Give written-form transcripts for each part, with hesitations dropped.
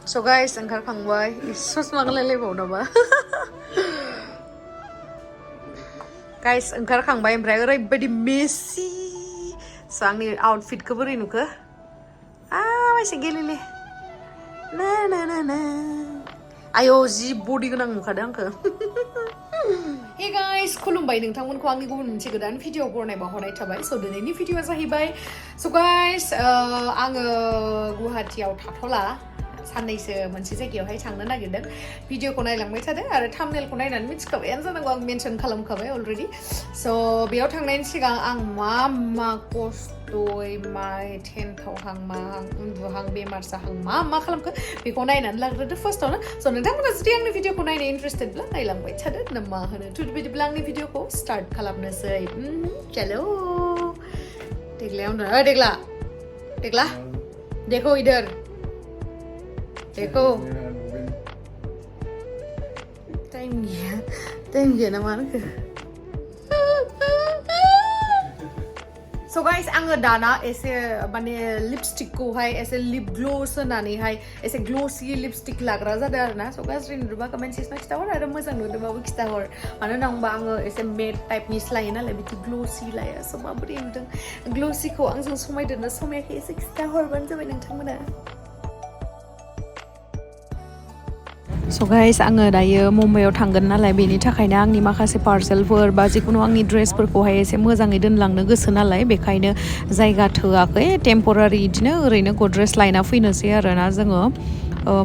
So guys, ओंखारखांबाय ससमा गानलायलायबाव नामा guys ओंखारखांबाय ओमफ्राय ओरैबायदि मेसि स' आंनि आउटफिटखौ बोरै नुखो एसे गेलेले ना ना ना ना आयौ जि बडि गोनां नुखादों आंखौ Hey guys, खुलुमबाय नोंथांमोनखौ आंनि गुबुन मोनसे गोदान भिडिअ बरनाय बावहरनाय थाबाय स' दिनैनि भिडिअआ जाहैबाय स' गाइस आङो गुवाहाटीयाव थाथ'ला साननैसो मोनसे जायगायावहाय थांनो नागिरदों भिडिअखौ नायलांबाय थादों आरो थाम्बनेलखौ नायनानै मिथिखाबायानो जानांगौ आं मेनसन खालामखाबाय अलरेडि स' बेयाव थांनायनि सिगां आं मा खस्थ'यै माइ टेन्टआवहां माहां उन्दुहां बेमार जाहां मा खालामखो बेखौ नायनानै लाग्रोदो फार्स्टआवनो स' नोंथांमोना जुदि आंनि भिडिअखौ नायनो इन्टारेस्टेडब्ला नायलांबाय थादो ना मा होनो थ' बिदिब्ला आंनि भिडिअखौ स्टार्ट खालामनोसै चलो देग्लाया उन्दुना देग्ला देखो इधर देखो टाइम गया ना मानोखो So guys, आङो दाना एसे माने लिपस्टिकखौहाय एसे लिप ग्ल'स होनानैहाय एसे ग्ल'सि लिपस्टिक लाग्रा जादों आरोना स' गाज्रि नुदोंबा कमेन्ट सेक्सनाव खिथाहर आरो मोजां नुदोंबाबो खिथाहर मानो होनना बुंबा आङो एसे मेट टाइपनिसो लायो नालाय बिदि ग्ल'सि लाया स' माबोरै नुदों ग्ल'सिखौ आंजों समायदोंना समायाखै एसे खिथाहरबानो जाबाय नोंथांमोना So guys, आङो दायो मुम्बाइआव थांगोन नालाय बेनि थाखायनो आंनि माखासे पार्सेलफोर बा जिखुनु आंनि ड्रेसफोरखौहाय एसे मोजाङै दोनलांनो गोसो नालाय बेखायनो जायगा थोआखै टेम्परारि बिदिनो ओरैनो गद्रेस लायना फैनोसै आरोना जोङो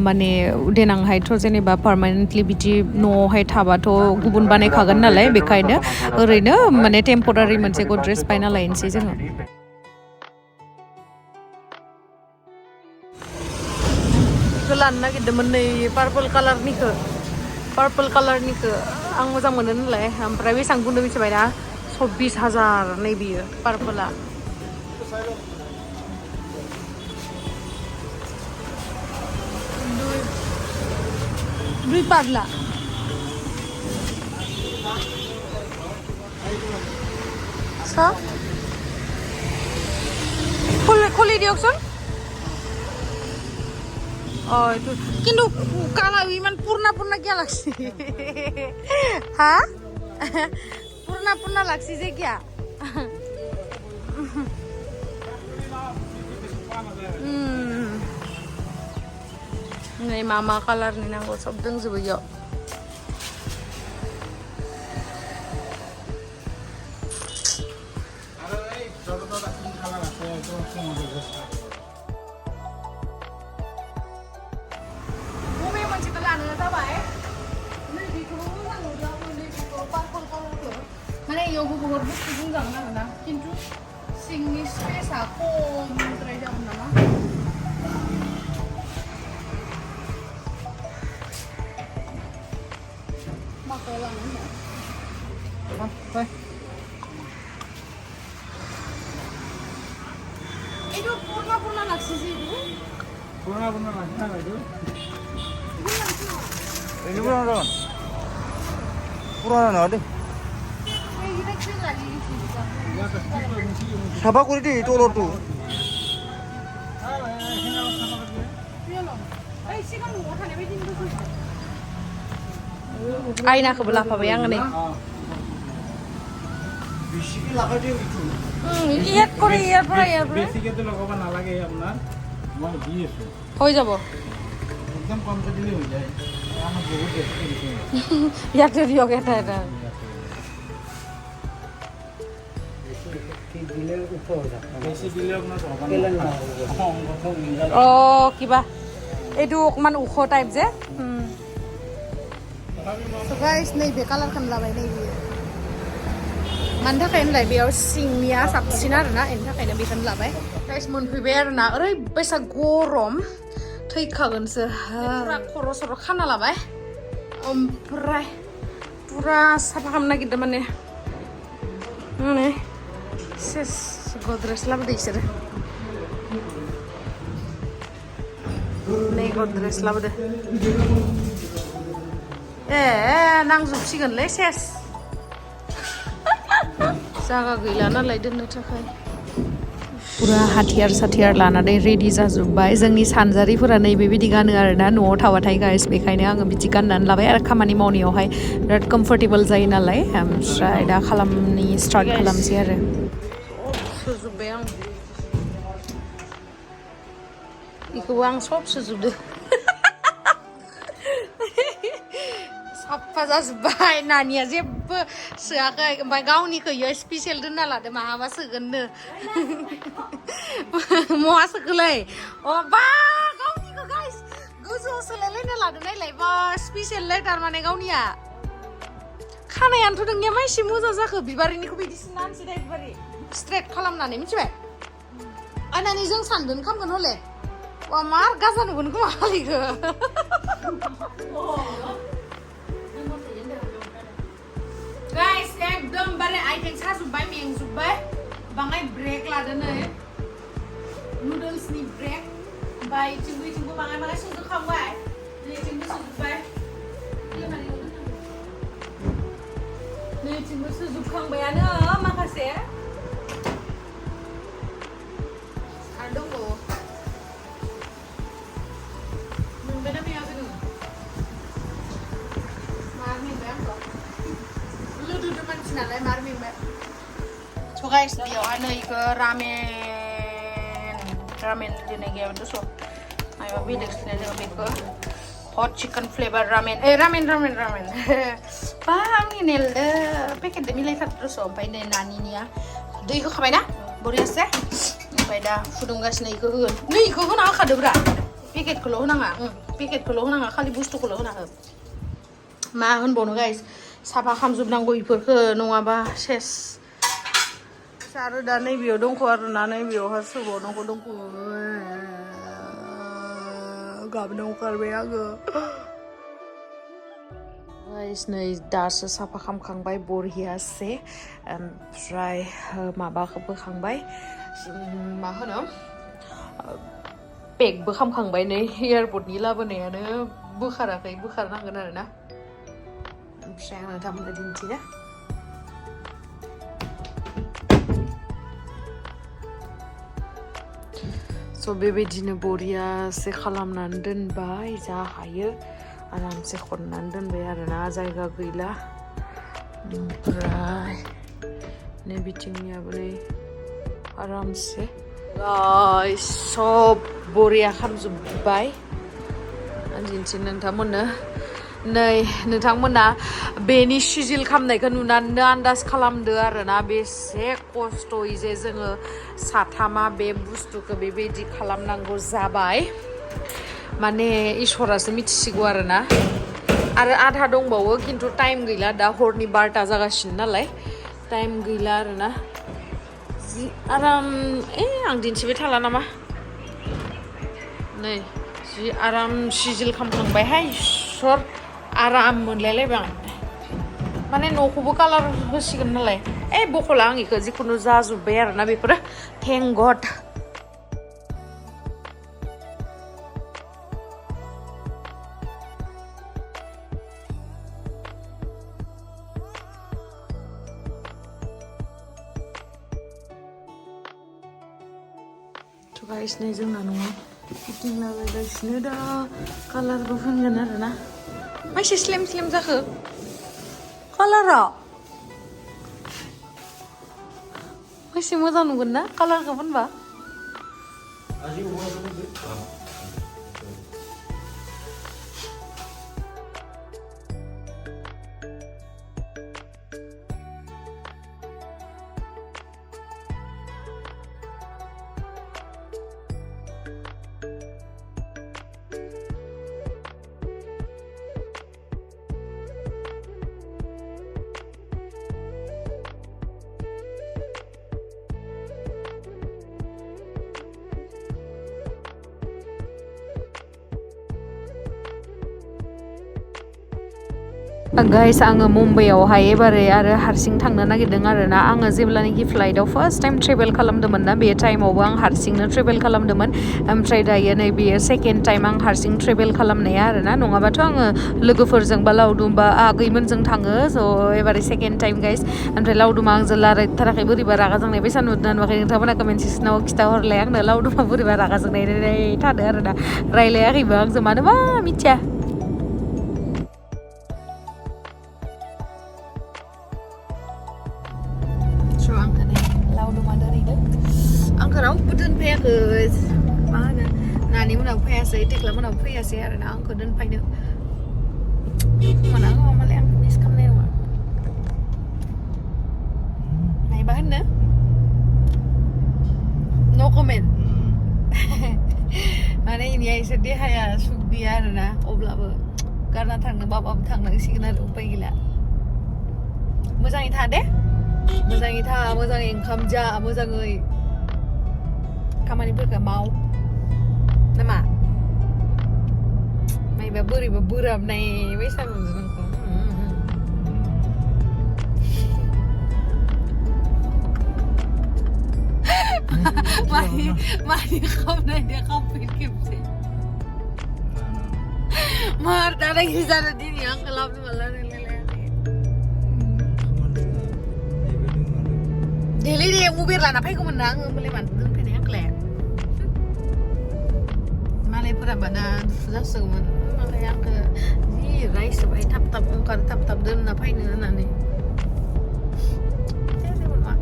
माने देनांहायथ' जेनेबा पार्मानेन्टलि बिदि न'आवहाय थाबाथ' गुबुन बानायखागोन नालाय बेखायनो ओरैनो माने टेम्परारि मोनसे गद्रेस बायना लायनोसै जोङो लानो नागिरदोंमोन नै पार्पल कालारनिखौ आं मोजां मोनो नालाय ओमफ्राय बेसेबां बुंदों मिथिबायना 24,000 नै बियो पार्पला दुई पार्ला खुलि दियकचोन কিন্তু কালা ইমান পুরনা কিয়া লাগছে হ্যাঁ পুরনা লাগছে যে কিয়া नै मा कालारनि नांगौ सब दंजोबो इयाव माने इयावबो बहुत बुस्थु बुंजागोन आरोना खिन्थु सिंनि स्पेसा खमद्राय जागोन नामा माखौ लाङो এইটো পুরনা লাগছে যে পুরনা লাগছে না এইটো এইটো পুরনা না দে साफा करि दे तलरटु आयनाखौबो लाफाबाय आङो नै হৈ যাব ইয়াতে দিয়ক এটা কিবা এইটো অকমান ওখ টাইপ যে गाइस नैबे कालारखौनो लाबाय नैबे मानि थाखाय होनलाय बेयाव सिंनिया साबसिन आरोना बेनि थाखायनो बेखौनो लाबाय गाइस मोनफैबाय आरोना ओरैबायसा गरम थैखागोनसो पुरा खर' सर' खाना लाबाय ओमफ्राय पुरा साफा खालामनो नागिरदों माने सेस गद्रेस लाबोदो इसोरो नै गद्रेस लाबोदो नांजोबसिगोनलै सेस जागा गैला नालाय दोननो थाखाय फुरा हाथियार साथियार लानानै रेडि जाजोब्बाय जोंनि सानजारिफोरा नैबेबायदि गानो आरोना न'आव थाबाथाय गाइस बेखायनो आङो बिदि गाननानै लाबाय आरो खामानि मावनायावहाय बिराद कम्फर्टेबल जायो नालाय ओमफ्राय दा स्टार्ट खालामसै आरो सुजोब्बाय आं बेखौबो आं सब सुजोबदो साफा जाजोब्बाय नानिया जेबो सोआखै ओमफ्राय गावनिखौ इयो स्पेसियेल दोनना लादो माहाबा सोगोननो महा सोखोलै अ बा गावनिखौ गाइस गोजौआव सोलायलायना लादो नायलाय बा स्पेसियेल थारमाने गावनिया खानायानोथ' नोंनिया मा एसे मोजां जाखो बिबारिनिखौ बिदिसो नानसै दा बिबारि स्ट्रेट खालामनानै मिथिबाय आनानि जों सानदों खामगोन हले वा मार गाजा नुगोन खोमा हालिखो गाइस एकदम बारे आइटें साजोब्बाय मेंजोब्बाय बाङाय ब्रेक लादो नै नुडल्सनि ब्रेक ओमफ्राय इथिंबो बाङाय संजोबखांबाय नैथिंबो सुजोब्बाय नैथिंबो सुजोबखांबायानो माखासे आरो दंबावो मोनबायना मेयाखै नों मार मेंबाय आंथ' लुदुदो मानसि नालाय मार मेंबाय स' गाइस बेयावहाय नै इखो रामेन दोननाय गैयामोन दस' मायबा बेलेग सिनाय जोङो बेखौ हट चिकेन फ्लेभार रामेन बा आंनि नेल पेकेटजों मिलायथारदो दस' ओमफ्राय नै नानिनिया दै होखाबायना बरियासे ओमफ्राय दा फुदुंगासिनो इखौ होगोन नै इखौ होना होखादोब्रा पेकेटखौल' होनाङा खालि बुस्थुखौल' होना हो मा होनबावनो गाइस साफा खालामजोबनांगौ इफोरखौ नङाबा सेस आरो दा नैबेयाव दंख' आरोना नैबेयावहा सोबावनांगौ दंख' गाबनो ओंखारबाय आङो गाइस नै दासो साफा खालामखांबाय बरियासे ओमफ्राय माबाखौ बोखांबाय मा होनो पेकबो खालामखांबाय नै एयारपर्टनि लाबोनायानो बोखारनांगोन आरोना ओमफ्राय आं नोंथांमोननो दिन्थिनो स' बेबायदिनो बरियासे खालामनानै दोनबाय जा हायो आरामसे खननानै दोनबाय आरोना जायगा गैला ओमफ्राय नै बिथिंनियाबो नै आरामसे गाइस सब बरिया खालामजोब्बाय आं दिन्थिनो नोंथांमोननो नै नोंथांमोना बेनि सिजिल खालामनायखौ नुनानैनो आन्दाज खालामदो आरोना बेसे खस्थ'यै जे जोङो साथामा बे बुस्थुखौ बेबायदि खालामनांगौ जाबाय माने इसोरासो मिथिसिगौ आरोना आरो आधा दंबावो खिन्थु टाइम गैला दा हरनि 12टा जागासिनो नालाय टाइम गैला आरोना जि आराम आं दिन्थिबाय थाला नामा नै जि आराम सिजिल खालामखांबायहाय इसोर आराम मोनलायलायबाय आं माने न'खौबो कालार होसिगोन नालाय बखला आं इखौ जिखुनु जाजोब्बाय आरोना बेफोरो थेंक गड गाइस नै जोंना न'आव फिटिं लागायगासिनो दा कालारबो फोनगोन आरोना माइसे स्लिम जाखो कालारा माइसे मोजां नुगोन ना कालारखौ फोनबा गाइस आङो मुम्बाइआवहाय एबारै आरो हारसिं थांनो नागिरदों आरोना आङो जेब्लानाखि फ्लाइटआव फार्स्ट टाइम ट्रेभेल खालामदोंमोन ना बे टाइमावबो आं हारसिंनो ट्रेभेल खालामदोंमोन ओमफ्राय दायो नै बेयो सेकेन्ड टाइम आं हारसिं ट्रेभेल खालामनाया आरोना नङाबाथ' आङो लोगोफोरजों बा लावदुम बा आगैमोनजों थाङो स' एबारै सेकेन्ड टाइम गाइस ओमफ्राय लावदुमा आंजों रायलायथाराखै बोरैबा रागा जोंनाय बायसा नुदों नुवाखै नोंथांमोना कमेन्ट सेक्सनाव खिथाहरलाय आंनो लावदुमा बोरैबा रागा जोंनाय थादो आरोना रायलायाखैबो आंजों मानोबा मिथिया आंखौ नै लावदुमा दोनहैदो आंखौ रावबो दोनफैयाखै मा होनो नानि मोनाबो फैयासै टेक्ला मोनाबो फैयासै आरोना आंखौ दोनफैनो दुखु मोना मालाय आंखौ मिस खालामनाय नङा नायबा होननो नो कमेन्ट माने इनिया एसे देहाया सुख गैया आरोना अब्लाबो गारना थांनो बाबाबो थांनांसिगोन आरो उपाय गैला मोजाङै था दे मोजाङै था मोजाङै ओंखाम जा मोजाङै खामानिफोरखौ माव नामा मायबा बोरैबा बोराबनाय बायसा नुदों नोंखौ मानि खामनाय दे खामफिन खेबसे मार दादागिरि जानो दिनै आंखौ लाबोनो माला देलै दे उबेर लाना फैगौमोन ना आङो होमबालाय मानो दोनफैनाय आंखौलाय मालायफोराबा दा दुखु जासिगौमोन मालाय आंखौ जि रायसोबाय थाब थाब ओंखार थाब थाब दोनना फैनो होननानै जेबो नङा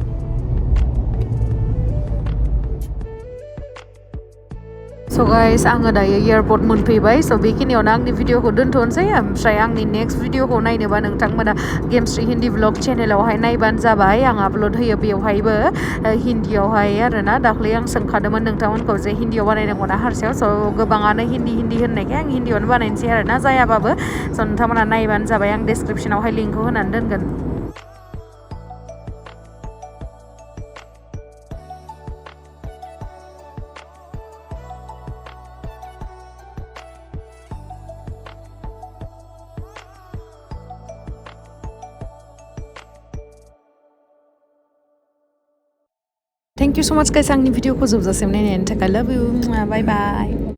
स' गाइस आङो दायो एयारपर्ट मोनफैबाय स' बेखिनियावनो आंनि भिडिअखौ दोनथ'नोसै ओमफ्राय आंनि नेक्स्ट भिडिअखौ नायनोबा नोंथांमोना गेमस्रि हिन्दी ब्लग चेनेलावहाय नायबानो जाबाय आं आपल'ड होयो बेवहायबो हिन्दीयावहाय आरोना दाख्लै आं सोंखादोंमोन नोंथांमोनखौ जे हिन्दीयाव बानायनांगौ ना हारसायाव स' गोबाङानो हिन्दी होननायखाय आं हिन्दीयावनो बानायनोसै आरोना जायाबाबो स' नोंथांमोना नायबानो जाबाय आं डिसक्रिपसनावहाय लिंकखौ होनानै दोनगोन थेंक इउ स' माच गाइस आंनि भिडिअखौ जोबजासिम नायनायनि थाखाय लाभ इउ बाय बाय